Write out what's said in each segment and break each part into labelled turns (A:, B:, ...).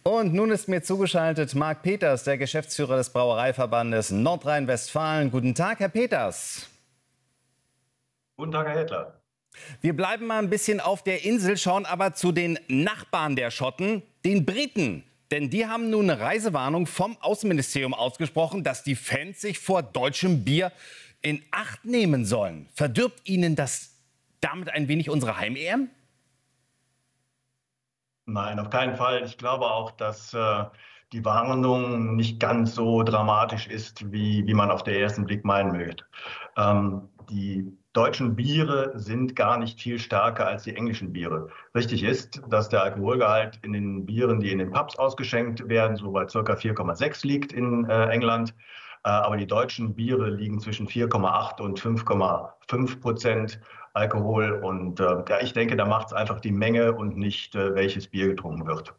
A: Und nun ist mir zugeschaltet Marc Peters, der Geschäftsführer des Brauereiverbandes Nordrhein-Westfalen. Guten Tag, Herr Peters.
B: Guten Tag, Herr Hedler.
A: Wir bleiben mal ein bisschen auf der Insel, schauen aber zu den Nachbarn der Schotten, den Briten. Denn die haben nun eine Reisewarnung vom Außenministerium ausgesprochen, dass die Fans sich vor deutschem Bier in Acht nehmen sollen. Verdirbt Ihnen das damit ein wenig unsere Heim-EM?
B: Nein, auf keinen Fall. Ich glaube auch, dass die Warnung nicht ganz so dramatisch ist, wie man auf den ersten Blick meinen möchte. Die deutschen Biere sind gar nicht viel stärker als die englischen Biere. Richtig ist, dass der Alkoholgehalt in den Bieren, die in den Pubs ausgeschenkt werden, so bei ca. 4,6 liegt in England. Aber die deutschen Biere liegen zwischen 4,8 und 5,5% Alkohol. Und ja, ich denke, da macht es einfach die Menge und nicht, welches Bier getrunken wird.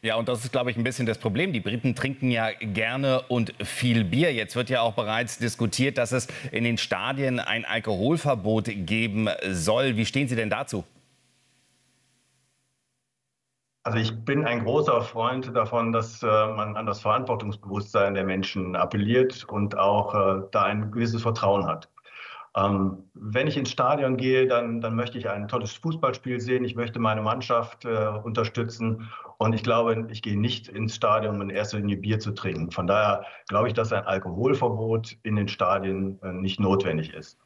A: Ja, und das ist, glaube ich, ein bisschen das Problem. Die Briten trinken ja gerne und viel Bier. Jetzt wird ja auch bereits diskutiert, dass es in den Stadien ein Alkoholverbot geben soll. Wie stehen Sie denn dazu?
B: Also ich bin ein großer Freund davon, dass man an das Verantwortungsbewusstsein der Menschen appelliert und auch da ein gewisses Vertrauen hat. Wenn ich ins Stadion gehe, dann möchte ich ein tolles Fußballspiel sehen. Ich möchte meine Mannschaft unterstützen. Und ich glaube, ich gehe nicht ins Stadion, um in erster Linie Bier zu trinken. Von daher glaube ich, dass ein Alkoholverbot in den Stadien nicht notwendig ist.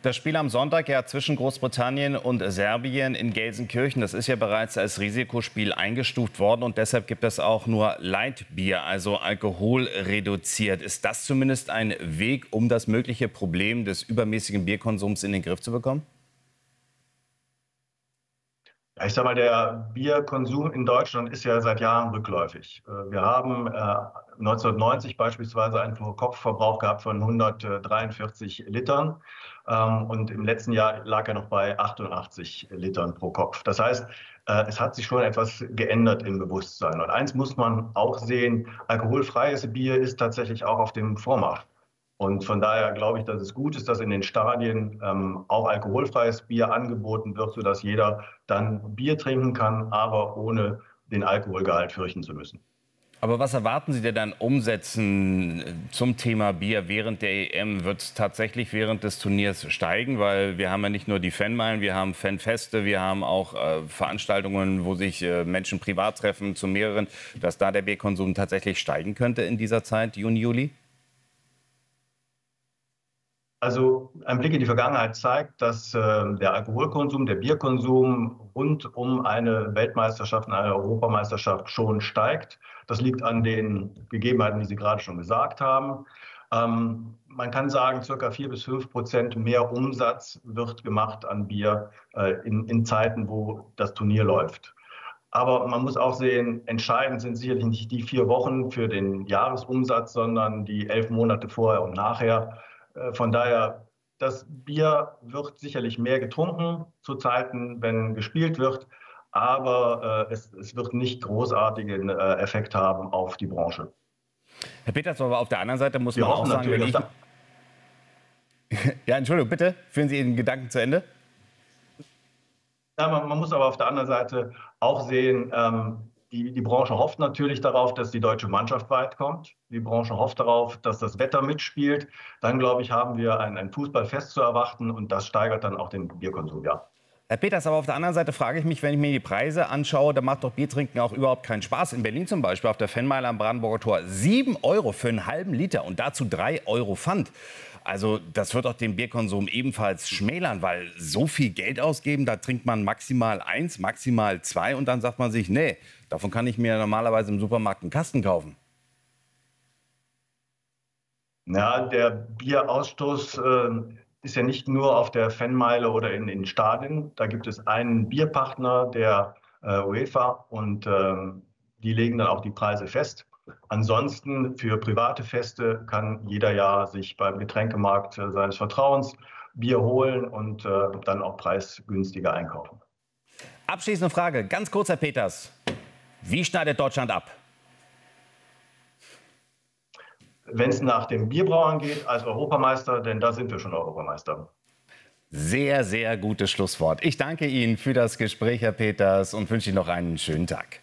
A: Das Spiel am Sonntag ja zwischen Großbritannien und Serbien in Gelsenkirchen, das ist ja bereits als Risikospiel eingestuft worden und deshalb gibt es auch nur Lightbier, also Alkohol reduziert. Ist das zumindest ein Weg, um das mögliche Problem des übermäßigen Bierkonsums in den Griff zu bekommen?
B: Ja, ich sag mal, der Bierkonsum in Deutschland ist ja seit Jahren rückläufig. Wir haben 1990 beispielsweise einen Pro-Kopf-Verbrauch gehabt von 143 Litern. Und im letzten Jahr lag er noch bei 88 Litern pro Kopf. Das heißt, es hat sich schon etwas geändert im Bewusstsein. Und eins muss man auch sehen, alkoholfreies Bier ist tatsächlich auch auf dem Vormarsch. Und von daher glaube ich, dass es gut ist, dass in den Stadien auch alkoholfreies Bier angeboten wird, sodass jeder dann Bier trinken kann, aber ohne den Alkoholgehalt fürchten zu müssen.
A: Aber was erwarten Sie denn dann umsetzen zum Thema Bier während der EM? Wird es tatsächlich während des Turniers steigen? Weil wir haben ja nicht nur die Fanmeilen, wir haben Fanfeste, wir haben auch Veranstaltungen, wo sich Menschen privat treffen zu mehreren, dass da der Bierkonsum tatsächlich steigen könnte in dieser Zeit, Juni, Juli?
B: Also ein Blick in die Vergangenheit zeigt, dass der Alkoholkonsum, der Bierkonsum rund um eine Weltmeisterschaft, eine Europameisterschaft schon steigt. Das liegt an den Gegebenheiten, die Sie gerade schon gesagt haben. Man kann sagen, ca. 4–5% mehr Umsatz wird gemacht an Bier in Zeiten, wo das Turnier läuft. Aber man muss auch sehen, entscheidend sind sicherlich nicht die 4 Wochen für den Jahresumsatz, sondern die 11 Monate vorher und nachher. Von daher, das Bier wird sicherlich mehr getrunken zu Zeiten, wenn gespielt wird, aber es wird nicht großartigen Effekt haben auf die Branche.
A: Herr Peters, aber auf der anderen Seite muss
B: Wir
A: man auch
B: hoffen
A: sagen,
B: natürlich,
A: Ja, Entschuldigung, bitte, führen Sie Ihren Gedanken zu Ende.
B: ja, man muss aber auf der anderen Seite auch sehen, die Branche hofft natürlich darauf, dass die deutsche Mannschaft weit kommt. Die Branche hofft darauf, dass das Wetter mitspielt. Dann, glaube ich, haben wir ein Fußballfest zu erwarten und das steigert dann auch den Bierkonsum, ja.
A: Herr Peters, aber auf der anderen Seite frage ich mich, wenn ich mir die Preise anschaue, da macht doch Biertrinken auch überhaupt keinen Spaß. In Berlin zum Beispiel auf der Fanmeile am Brandenburger Tor 7 € für einen halben Liter und dazu 3 € Pfand. Also das wird doch den Bierkonsum ebenfalls schmälern, weil so viel Geld ausgeben, da trinkt man maximal 1, maximal 2 und dann sagt man sich, nee, davon kann ich mir normalerweise im Supermarkt einen Kasten kaufen.
B: Ja, der Bierausstoß ist ja nicht nur auf der Fanmeile oder in den Stadien. Da gibt es einen Bierpartner, der UEFA, und die legen dann auch die Preise fest. Ansonsten für private Feste kann jeder ja sich beim Getränkemarkt seines Vertrauens Bier holen und dann auch preisgünstiger einkaufen.
A: Abschließende Frage, ganz kurz, Herr Peters. Wie schneidet Deutschland ab?
B: Wenn es nach dem Bierbrauern geht, als Europameister, denn da sind wir schon Europameister.
A: Sehr, sehr gutes Schlusswort. Ich danke Ihnen für das Gespräch, Herr Peters, und wünsche Ihnen noch einen schönen Tag.